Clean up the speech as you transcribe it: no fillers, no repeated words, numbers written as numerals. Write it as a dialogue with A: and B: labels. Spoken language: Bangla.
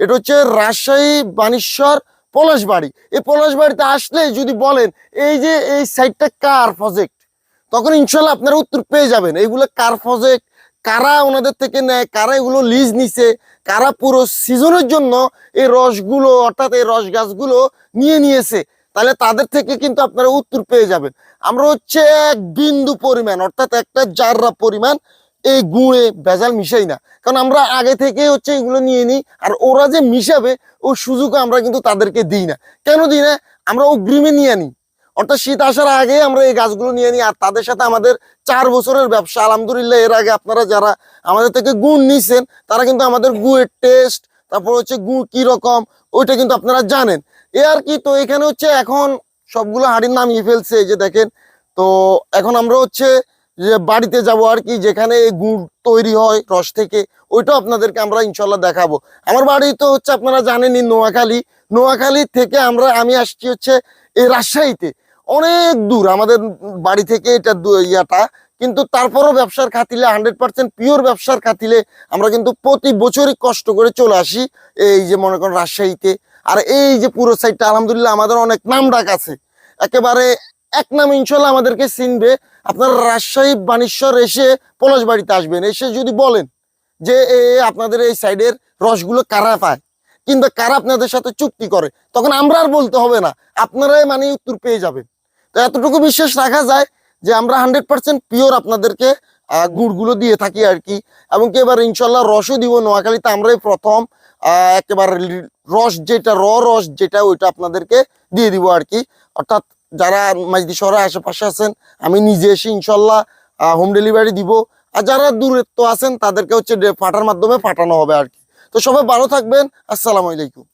A: এটা হচ্ছে রাজশাহী বানেশ্বর পলাশবাড়ি। এই পলাশবাড়িতে আসলে যদি বলেন এই যে এই সাইটটা কার প্রজেক্ট, তখন ইনশাল্লাহ আপনারা উত্তর পেয়ে যাবেন এইগুলো কার প্রজেক্ট, কারা ওনাদের থেকে নেয়, কারা এগুলো লিজ নিছে, কারা পুরো সিজনের জন্য এই রসগুলো অর্থাৎ এই রস গাছগুলো নিয়েছে। তাহলে তাদের থেকে কিন্তু আপনারা উত্তর পেয়ে যাবেন। আমরা হচ্ছে এক বিন্দু পরিমাণ অর্থাৎ একটা জাররা পরিমাণ এই গুঁড়ে ভেজাল মিশাই না, কারণ আমরা আগে থেকে হচ্ছে এগুলো নিয়ে নিই। আর ওরা যে মিশাবে ওই সুযোগ আমরা কিন্তু তাদেরকে দিই না। কেন দিই না? আমরা অগ্রিমে নিয়ে নিই, অর্থাৎ শীত আসার আগে আমরা এই গাছগুলো নিয়ে নিই। আর তাদের সাথে আমাদের 4 বছরের ব্যবসা আলহামদুলিল্লাহ। এর আগে আপনারা যারা আমাদের থেকে গুড় নিছেন তারা কিন্তু আমাদের গুড়ের টেস্ট, তারপর হচ্ছে গুড় কি রকম ওইটা কিন্তু আপনারা জানেন। এ আর কি। তো এখানে হচ্ছে এখন সবগুলো হাড়ির নামিয়ে ফেলছে, এই যে দেখেন। তো এখন আমরা হচ্ছে যে বাড়িতে যাব আর কি, যেখানে এই গুড় তৈরি হয় রস থেকে, ওইটাও আপনাদেরকে আমরা ইনশাল্লাহ দেখাবো। আমার বাড়ি তো হচ্ছে আপনারা জানেনই নোয়াখালী। নোয়াখালী থেকে আমি আসছি হচ্ছে এই রাজশাহীতে। অনেক দূর আমাদের বাড়ি থেকে এটা ইয়াটা, কিন্তু তারপরও ব্যবসার খাতিলে 100% পিওর ব্যবসার খাতিলে আমরা কিন্তু প্রতি বছরই কষ্ট করে চলে আসি এই যে মনে করেন রাজশাহীতে। আর এই যে পুরো সাইডটা আলহামদুলিল্লাহ আমাদের অনেক নাম ডাক আছে, একেবারে এক নাম ইনশাল্লাহ আমাদেরকে চিনবে। আপনারা রাজশাহী বানেশ্বর এসে পলাশবাড়িতে আসবেন, এসে যদি বলেন যে আপনাদের এই সাইডের রসগুলো কারা পায় কিংবা কারা আপনাদের সাথে চুক্তি করে, তখন আমরা আর বলতে হবে না, আপনারাই মানে উত্তর পেয়ে যাবেন। তো এতটুকু বিশ্বাস রাখা যায় যে আমরা 100% পিওর আপনাদেরকে গুড়গুলো দিয়ে থাকি আর কি। এবং কি এবার ইনশাল্লাহ রসও দিব। নোয়াখালীতে আমরাই প্রথম একেবারে রস যেটা রস যেটা ওইটা আপনাদেরকে দিয়ে দিব আর কি। অর্থাৎ যারা মাইজদি শহরের আশেপাশে আছেন আমি নিজে এসে ইনশাল্লাহ হোম ডেলিভারি দিব। আর যারা দূরত্ব আছেন তাদেরকে হচ্ছে পাঠার মাধ্যমে পাঠানো হবে আর কি। তো সবাই ভালো থাকবেন। আসসালামু আলাইকুম।